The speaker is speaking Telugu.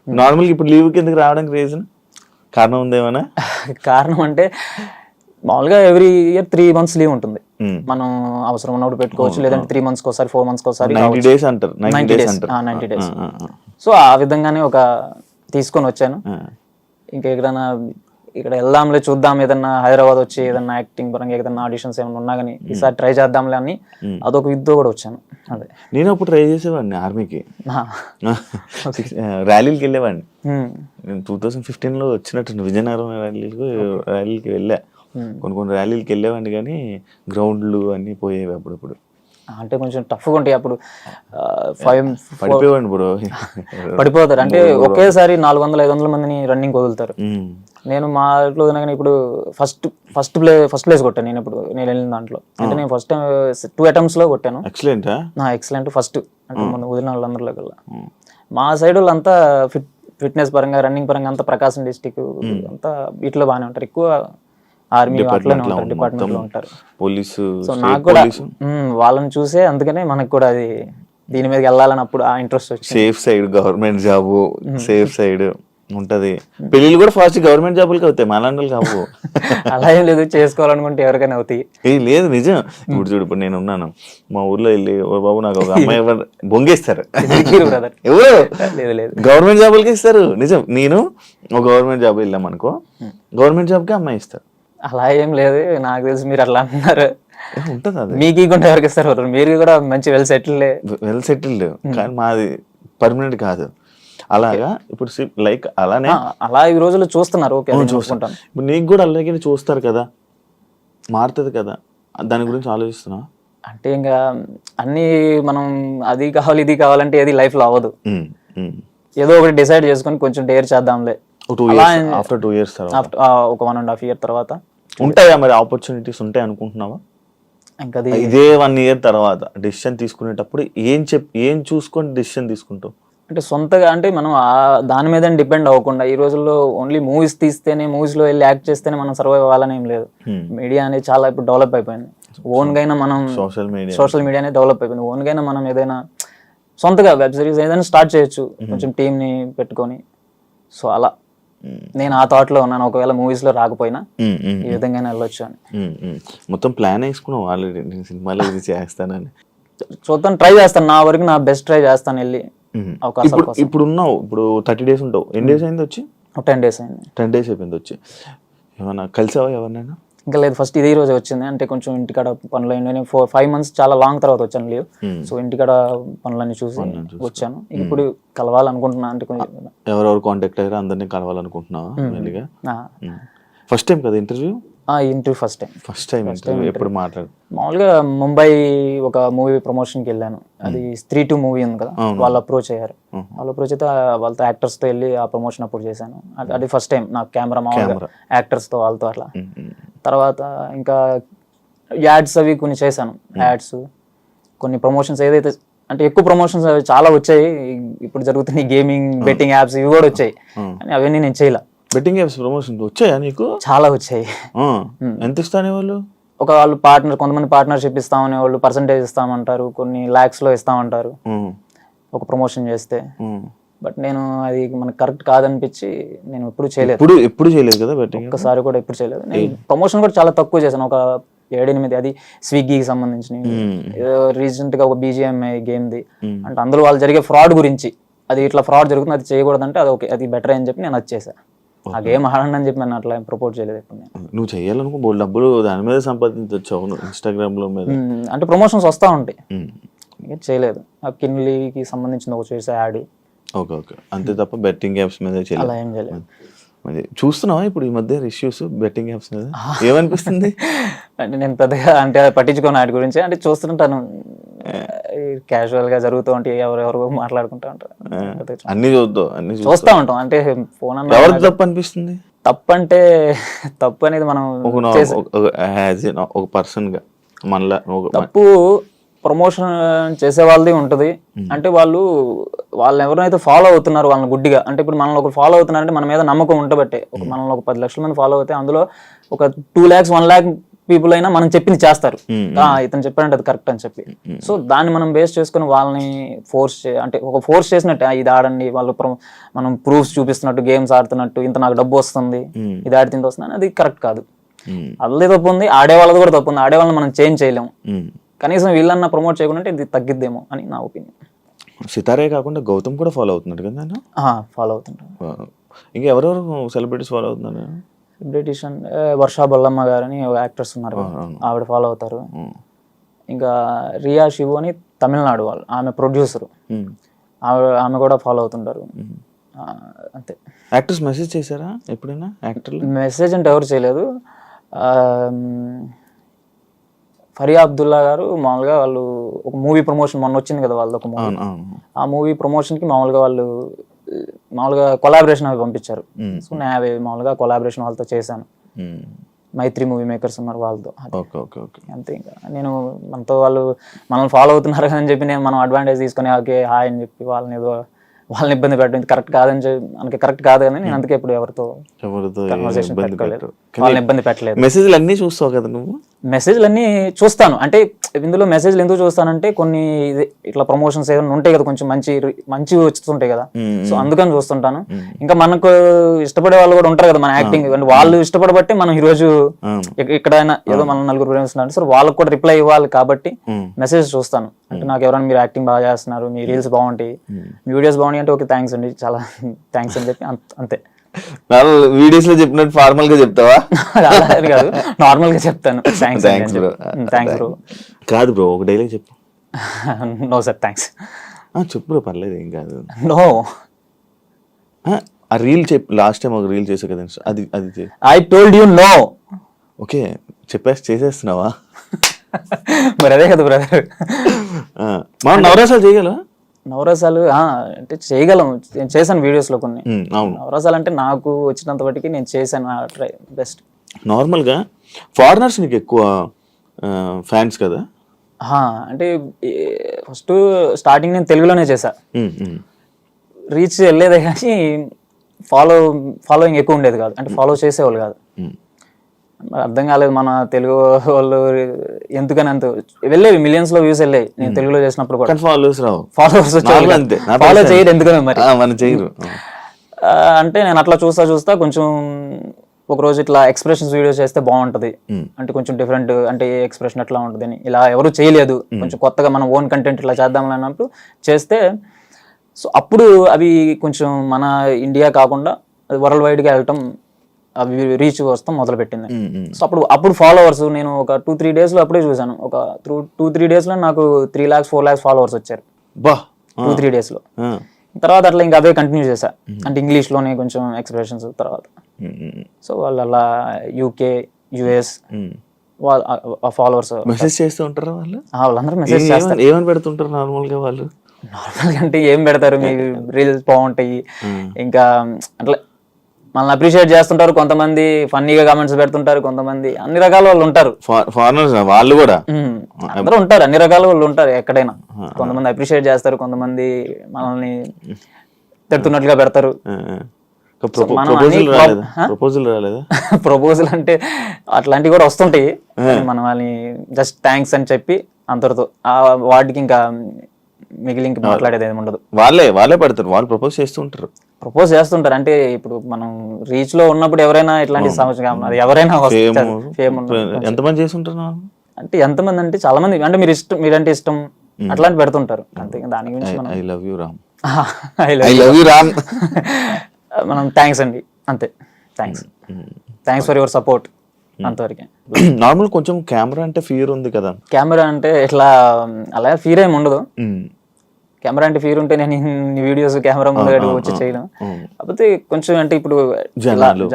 నార్మల్గా ఇప్పుడు లీవ్ కిందకి రావడానికి రీజన్ కారణం ఉందేమన్నా? కారణం అంటే మామూలుగా ఎవ్రీ ఇయర్ 3 months లీవ్ ఉంటుంది. మనం అవసరం ఉన్నప్పుడు పెట్టుకోవచ్చు, లేదంటే 3 months ఒకసారి 4 months ఒకసారి 90 days అంటారు. 90 days. సో ఆ విధంగానే ఒక తీసుకొని వచ్చాను. ఇంకా ఇక్కడ వెళ్దాంలే చూద్దాం, ఏదన్నా హైదరాబాద్ వచ్చి ఏదన్నా యాక్టింగ్ పరంగా ఏదన్నా ఆడిషన్స్ ఏమైనా ఉన్నా కానీ ఈసారి ట్రై చేద్దాంలే అని అదొక విద్తో కూడా వచ్చాను. అదే నేను అప్పుడు ట్రై చేసేవాడిని ఆర్మీకి, ర్యాలీకి వెళ్ళేవాడిని. నేను 2015లో వచ్చినట్టు విజయనగరం ర్యాలీకి వెళ్ళా. కొన్ని ర్యాలీకి వెళ్ళేవాడిని కానీ గ్రౌండ్లు అన్నీ పోయేవి అప్పుడప్పుడు. అంటే కొంచెం టఫ్గా ఉంటాయి అప్పుడు. పడిపోయాడు బ్రో, పడిపోతారు. అంటే ఒకేసారి 400-500 మందిని రన్నింగ్ వదులుతారు. నేను మా ఇంట్లో కానీ ఇప్పుడు ఫస్ట్ ప్లేస్ కొట్టాను నేను ఇప్పుడు నేను వెళ్ళిన దాంట్లో. అంటే నేను ఫస్ట్ టైం 2 attempts లో కొట్టాను. Excellent first. అంటే మొన్న వదిలిన వాళ్ళందరిలో కల్లా మా సైడ్ వాళ్ళంతా ఫిట్నెస్ పరంగా రన్నింగ్ పరంగా అంతా ప్రకాశం డిస్టిక్ అంతా వీటిలో బాగానే ఉంటారు. ఎక్కువ ఆర్మీ అట్లనే ఉంటారు, డిపార్ట్మెంట్ లో ఉంటారు, పోలీసు. సో నాకు కూడా వాళ్ళని చూసే అందుకనే మనకు కూడా అది దీని మీద వెళ్ళాలని అప్పుడు ఆ ఇంట్రెస్ట్ వచ్చింది. Safe side government job, safe side ఉంటది. పెళ్లిళ్ళు కూడా ఫాస్ట్ గవర్నమెంట్ జాబులకి అవుతాయి, మాలాంటి కావు. అలా ఏం లేదు, చేసుకోవాలనుకుంటే ఎవరికైనా అవుతాయి. లేదు నిజం. ఇప్పుడు చూడు, ఇప్పుడు నేను ఉన్నాను మా ఊర్లో వెళ్ళి ఓ బాబు నాకు ఒక అమ్మాయి బొంగేస్తారు. ఎవరు గవర్నమెంట్ జాబులకి ఇస్తారు. నిజం. నేను ఒక గవర్నమెంట్ జాబ్ వెళ్ళాం అనుకో, గవర్నమెంట్ జాబ్కి అమ్మాయి ఇస్తారు. అలా ఏం లేదు, నాకు తెలిసి మీరు అట్లా అంటున్నారు. ఉంటది అది. మీకు ఇవ్వకుండా ఎవరికి ఇస్తారు? మీరు కూడా మంచి వెల్ సెటిల్డ్ కానీ మాది పర్మనెంట్ కాదు. అలాగా ఇప్పుడు లైక్ అలానే అలా ఈ రోజుల్లో చూస్తున్నారు. చూసుకుంటాను. ఇప్పుడు నీకు కూడా అలాగే చూస్తారు కదా, మారుతుంది కదా, దాని గురించి ఆలోచిస్తున్నా. అంటే ఇంకా అన్ని మనం అది కావాలి ఇది కావాలంటే ఏది లైఫ్ లో అవ్వదు. ఏదో ఒకటి డిసైడ్ చేసుకొని కొంచెం డేర్ చేద్దాంలే. ఆఫ్టర్ 2 years ఒక 1.5 year తర్వాత ఉంటాయా మరి ఆపర్చునిటీస్ ఉంటాయి అనుకుంటున్నావా? ఇంకా ఇదే 1 year తర్వాత డెసిషన్ తీసుకునేటప్పుడు ఏం చూసుకొని డెసిషన్ తీసుకుంటావు? అంటే సొంతగా అంటే మనం దాని మీద డిపెండ్ అవ్వకుండా ఈ రోజుల్లో ఓన్లీ మూవీస్ తీస్తేనే, మూవీస్ లో వెళ్ళి యాక్ట్ చేస్తేనే మనం సర్వైవ్ అవ్వాలని ఏం లేదు. మీడియా అనేది చాలా ఇప్పుడు డెవలప్ అయిపోయింది. ఓన్ గా మనం సోషల్ మీడియా అనేది డెవలప్ అయిపోయింది. ఓన్ గా మనం ఏదైనా సొంతగా వెబ్ సిరీస్ ఏదైనా స్టార్ట్ చేయొచ్చు కొంచెం టీమ్ ని పెట్టుకొని. సో అలా నేను ఆ థాట్ లో ఉన్నాను. ఒకవేళ మూవీస్ లో రాకపోయినా ఈ విధంగా వెళ్ళొచ్చు అని మొత్తం ప్లాన్ వేసుకున్నావు ఆల్రెడీ, నేను సినిమాలో ఇది చేస్తానని. చూద్దాం, ట్రై చేస్తాను, నా వరకు నా బెస్ట్ ట్రై చేస్తాను వెళ్ళి. ఇప్పుడు ఉన్నావు, ఇప్పుడు 30 days ఉంటావు. ఎన్ని డేస్ అయింది వచ్చి? 10 days అయింది. 10 days అయిపోయింది వచ్చి. ఏమన్నా కలిసావా ఎవరినైనా? ఇంకా లేదు, ఫస్ట్ ఇదే రోజు వచ్చింది. అంటే కొంచెం ఇంటికాడ పనులు అయినా 4-5 months చాలా లాంగ్ తర్వాత వచ్చాను లీవ్. సో ఇంటికాడ పనులన్నీ చూసి వచ్చాను. ఇప్పుడు కలవాలనుకుంటున్నా. అంటే కొంచెం ఎవరెవరు కాంటాక్ట్ అయ్యారో అందరినీ కలవాలనుకుంటున్నావా? ఫస్ట్ టైం కదా ఇంటర్వ్యూ? Interview first time. ఎప్పుడు మాట్లాడు? మామూలుగా ముంబై ఒక మూవీ ప్రమోషన్ కి వెళ్ళాను. అది స్త్రీ 2 మూవీ ఉంది కదా, వాళ్ళు అప్రోచ్ అయ్యారు. వాళ్ళు అప్రోచ్ అయితే వాళ్ళతో యాక్టర్స్ తో వెళ్ళి ఆ ప్రమోషన్ అప్పుడు చేశాను. అది ఫస్ట్ టైం నాకు కెమెరా మామూలుగా యాక్టర్స్ తో వాళ్ళతో అట్లా. తర్వాత ఇంకా యాడ్స్ అవి కొన్ని చేశాను. యాడ్స్ కొన్ని ప్రమోషన్స్ ఏదైతే అంటే ఎక్కువ ప్రమోషన్స్ అవి చాలా వచ్చాయి. ఇప్పుడు జరుగుతున్న గేమింగ్ బెట్టింగ్ యాప్స్ ఇవి కూడా వచ్చాయి, అవన్నీ నేను చేయలే. బెట్టింగ్ యాప్స్ ప్రమోషన్ వచ్చాయా నీకు? చాలా వచ్చాయి. ఎంత ఇస్తానే వాళ్ళు? వాళ్ళు కొంతమంది పార్ట్నర్షిప్ ఇస్తామనే వాళ్ళు పర్సంటేజ్ ఇస్తామంటారు, కొన్ని lakhs లో ఇస్తామంటారు ఒక ప్రమోషన్ చేస్తే. బట్ నేను అది మనకు కరెక్ట్ కాదనిపించి నేను ఎప్పుడు చేయలేదు కదా బెట్టింగ్. ఒక్కసారి కూడా ఎప్పుడు చేయలేదు. నేను ప్రమోషన్ కూడా చాలా తక్కువ చేశాను, ఒక 7-8. అది స్విగ్గీకి సంబంధించిన రీసెంట్ గా ఒక BGMI గేమ్ది. అంటే అందులో వాళ్ళు జరిగే ఫ్రాడ్ గురించి, అది ఇట్లా ఫ్రాడ్ జరుగుతుంది, అది చేయకూడదంటే అది ఓకే, అది బెటర్ అని చెప్పి నేను అది చేశాను. ఆ గేమ్ ఆడండి అని చెప్పి నేను అట్లా ప్రపోజ్ చేయలేదు. నువ్వు చేయాలనుకో డబ్బులు దాని మీద సంపాదించవచ్చు. అవును, ఇన్స్టాగ్రామ్ లో మీద అంటే ప్రమోషన్స్ వస్తా ఉంటాయి, చేయలేదు. ఆ కిన్లీకి సంబంధించిన ఒక చేసే యాడ్. ఓకే అంతే తప్ప బెట్టింగ్ యాప్స్ మీద అలా ఏం చేయలేదు. చూస్తున్నావా ఇప్పుడు ఈ మధ్య ఇష్యూస్ బెట్టింగ్ యాప్స్ మీద? ఏమనిపిస్తుంది? అంటే నేను పెద్దగా అంటే పట్టించుకోను వాటి గురించి. అంటే చూస్తుంటాను, క్యాజువల్ గా జరుగుతూ ఉంటాయి, ఎవరెవరు మాట్లాడుకుంటా ఉంటారు, అన్ని చూస్తా ఉంటాం. అంటే ఫోన్ ఎవరికి తప్పు అనిపిస్తుంది? తప్పు అంటే తప్పు అనేది మనం ఒక పర్సన్ గా మనలా తప్పు ప్రమోషన్ చేసే వాళ్ళది ఉంటది. అంటే వాళ్ళు ఎవరైతే ఫాలో అవుతున్నారు వాళ్ళని గుడ్డిగా, అంటే ఇప్పుడు మనల్ని ఒకరు ఫాలో అవుతున్నారంటే మన మీద నమ్మకం ఉండబట్టే. మనల్ని ఒక 10 లక్షల మంది ఫాలో అవుతే అందులో ఒక 2 lakhs 1 lakh పీపుల్ అయినా మనం చెప్పింది చేస్తారు, ఇతను చెప్పారంటే అది కరెక్ట్ అని చెప్పి. సో దాన్ని మనం బేస్ చేసుకుని వాళ్ళని అంటే ఒక ఫోర్స్ చేసినట్టు ఇది ఆడండి, వాళ్ళు మనం ప్రూఫ్స్ చూపిస్తున్నట్టు, గేమ్స్ ఆడుతున్నట్టు, ఇంత నాకు డబ్బు వస్తుంది, ఇది ఆడితే ఇంత వస్తుంది, అది కరెక్ట్ కాదు. అల్లే తప్పు ఉంది, ఆడే వాళ్ళది కూడా తప్పు ఉంది. ఆడే వాళ్ళని మనం చేంజ్ చేయలేము. కనీసం వీళ్ళన్నా ప్రమోట్ చేయకుండా ఇది తగ్గిద్దేమో అని నా ఒపీనియన్. సితారే కాకుండా గౌతమ్ కూడా ఫాలో అవుతున్నాడు కదా? ఫాలో అవుతుంటారు. ఇంకా ఎవరెవరు సెలబ్రిటీస్ ఫాలో అవుతున్నారు? సెలబ్రిటీస్ అంటే వర్షా బొల్లమ్మ గారు అని యాక్టర్స్ ఉన్నారు, ఆవిడ ఫాలో అవుతారు. ఇంకా రియా శివు అని తమిళనాడు వాళ్ళు, ఆమె ప్రొడ్యూసర్, ఆమె కూడా ఫాలో అవుతుంటారు. అంతే. యాక్టర్స్ మెసేజ్ చేశారా ఎప్పుడైనా? యాక్టర్లు మెసేజ్ అంటే ఎవరు చేయలేదు. ఫరియా అబ్దుల్లా గారు మామూలుగా వాళ్ళు ఒక మూవీ ప్రమోషన్ మొన్న వచ్చింది కదా వాళ్ళది ఒక మూవీ, ఆ మూవీ ప్రమోషన్కి మామూలుగా వాళ్ళు కొలాబరేషన్ అవి పంపించారు. సో నేను అవి మామూలుగా కొలాబరేషన్ వాళ్ళతో చేశాను. మైత్రి మూవీ మేకర్స్ ఉన్నారు వాళ్ళతో. అంతే. ఇంకా నేను మనతో వాళ్ళు మనల్ని ఫాలో అవుతున్నారు అని చెప్పి నేను మనం అడ్వాంటేజ్ తీసుకుని ఓకే హాయ్ అని చెప్పి వాళ్ళని ఇబ్బంది పెట్టడం కరెక్ట్ కాదని చెప్పి మనకి కరెక్ట్ కాదు కానీ నేను అందుకే ఇప్పుడు ఎవరితో కన్వర్సేషన్ పెట్టుకోలేదు, వాళ్ళని ఇబ్బంది పెట్టలేదు. మెసేజ్లు అన్ని చూస్తావు కదా నువ్వు? మెసేజ్లు అన్ని చూస్తాను. అంటే ఇందులో మెసేజ్లు ఎందుకు చూస్తానంటే కొన్ని ఇట్లా ప్రమోషన్స్ ఏదైనా ఉంటాయి కదా, కొంచెం మంచి వస్తుంటాయి కదా, సో అందుకని చూస్తుంటాను. ఇంకా మనకు ఇష్టపడే వాళ్ళు కూడా ఉంటారు కదా మన యాక్టింగ్, అంటే వాళ్ళు ఇష్టపడబట్టి మనం ఈ రోజు ఎక్కడైనా ఏదో మనం నలుగురు ప్రేమిస్తున్నారు, సో వాళ్ళకి కూడా రిప్లై ఇవ్వాలి కాబట్టి మెసేజ్ చూస్తాను. అంటే నాకు ఎవరైనా మీరు యాక్టింగ్ బాగా చేస్తున్నారు, మీ రీల్స్ బాగుంటాయి, మీ వీడియోస్ బాగున్నాయి అంటే ఓకే థ్యాంక్స్ అండి, చాలా థ్యాంక్స్ అని చెప్పి అంతే. వీడియోస్ లో చెప్పినట్టు ఫార్మల్ గా చెప్తావా? అలా కాదు, నార్మల్ గా చెప్తాను. Thanks bro. కాదు బ్రో, ఒక డైలాగ్ చెప్పు. No sir thanks. చెప్పు బ్రో, పర్లేదు, ఏం కాదు. నో. ఆ రీల్ చెప్పు, లాస్ట్ టైం ఒక రీల్ చేసా కదా, అది I told you no. Okay చేసేస్తున్నావా? మరి అదే కదా బ్రదర్. మనం నవరసాలు చేయగలవా? నవరసాలు అంటే చేయగలం, నేను చేశాను వీడియోస్ లో కొన్ని. నవరసాలు అంటే నాకు వచ్చినంత బట్టికి నేను చేశాను, ట్రై బెస్ట్. నార్మల్ గా ఫారినర్స్ నీకు ఎక్కువ ఫ్యాన్స్ కదా? అంటే ఫస్ట్ స్టార్టింగ్ నేను తెలుగులోనే చేశా, రీచ్ వెళ్ళేదే కానీ ఫాలోయింగ్ ఎక్కువ ఉండేది కాదు, అంటే ఫాలో చేసేవాళ్ళు కాదు. అర్థం కాలేదు మన తెలుగు వాళ్ళు ఎందుకని అంత వెళ్ళేవి, మిలియన్స్ లో వ్యూస్ వెళ్ళాయి నేను తెలుగులో చేసినప్పుడు కూడా. ఫాలోవర్స్ ఫాలో చేయరు ఎందుకని మరి చేయరు. అంటే నేను అట్లా చూస్తా కొంచెం ఒక రోజు ఇట్లా ఎక్స్ప్రెషన్స్ వీడియోస్ చేస్తే బాగుంటది, అంటే కొంచెం డిఫరెంట్, అంటే ఏ ఎక్స్ప్రెషన్ ఎట్లా ఉంటుంది అని, ఇలా ఎవరు చేయలేదు, కొంచెం కొత్తగా మన ఓన్ కంటెంట్ ఇట్లా చేద్దాం అన్నప్పుడు చేస్తే, సో అప్పుడు అవి కొంచెం మన ఇండియా కాకుండా వరల్డ్ వైడ్ గా వెళ్ళటం, అవి రీచ్ వస్తాం మొదలు పెట్టింది. సో అప్పుడు ఫాలోవర్స్ నేను ఒక 2-3 days లో అప్పుడే చూసాను, ఒక 2-3 days లో నాకు 3 lakhs 4 lakhs ఫాలోవర్స్ వచ్చారు 2-3 days లో. తర్వాత అట్లా ఇంకా అవే కంటిన్యూ చేశా, అంటే ఇంగ్లీష్ లోనే కొంచెం ఎక్స్ప్రెషన్స్ తర్వాత. సో వాళ్ళు అలా యూకే US ఫాలోవర్స్ మెసేజ్ చేస్తూ ఉంటారు వాళ్ళందరూ మెసేజ్ చేస్తారు. ఏమని పెడుతుంటారు నార్మల్ గా వాళ్ళు? నార్మల్గా అంటే ఏం పెడతారు, మీ రీల్స్ బాగుంటాయి, ఇంకా అట్లా మనల్ని అప్రిషియేట్ చేస్తుంటారు, కొంతమంది ఫన్నీగా కామెంట్స్ పెడుతుంటారు, కొంతమంది అన్ని రకాల వాళ్ళు ఉంటారు. ఫారినర్స్ వాళ్ళు కూడా అందరూ ఉంటారు, అన్ని రకాల వాళ్ళు ఉంటారు ఎక్కడైనా. కొంతమంది అప్రిషియేట్ చేస్తారు, కొంతమంది మనల్ని తిడుతున్నట్లుగా పెడతారు. ప్రపోజల్ అంటే అట్లాంటివి కూడా వస్తుంటాయి, మనం వాళ్ళని జస్ట్ థ్యాంక్స్ అని చెప్పి అంతటితో వాటికి ఇంకా మిగిలి ఇంక మాట్లాడేది ఏమి ఉండదు. వాళ్ళే పడతారు, వాళ్ళు ప్రపోజ్ చేస్తుంటారు. అంటే ఇప్పుడు మనం రీచ్ లో ఉన్నప్పుడు ఎవరైనా ఇట్లాంటి సమస్య అది ఎవరైనా ఎంతమంది చేస్తుంటారు అంటే ఎంతమంది అంటే చాలా మంది, అంటే మీరంటే ఇష్టం అట్లాంటి పెడుతుంటారు అంతే. దాని గురించి ఐ లవ్ యూ రామ్ మనం థ్యాంక్స్ అండి అంతే, థ్యాంక్స్ ఫర్ యువర్ సపోర్ట్ అంతవరకే. నార్మల్ కొంచెం కెమెరా అంటే ఫియర్ ఉంది కదా? కెమెరా అంటే ఇట్లా అలా ఫియర్ ఏమి ఉండదు. కెమెరా అంటే ఫీర్ ఉంటే నేను వీడియోస్ కెమెరా ముందు వచ్చి చేయను. కాకపోతే కొంచెం అంటే ఇప్పుడు జనాలు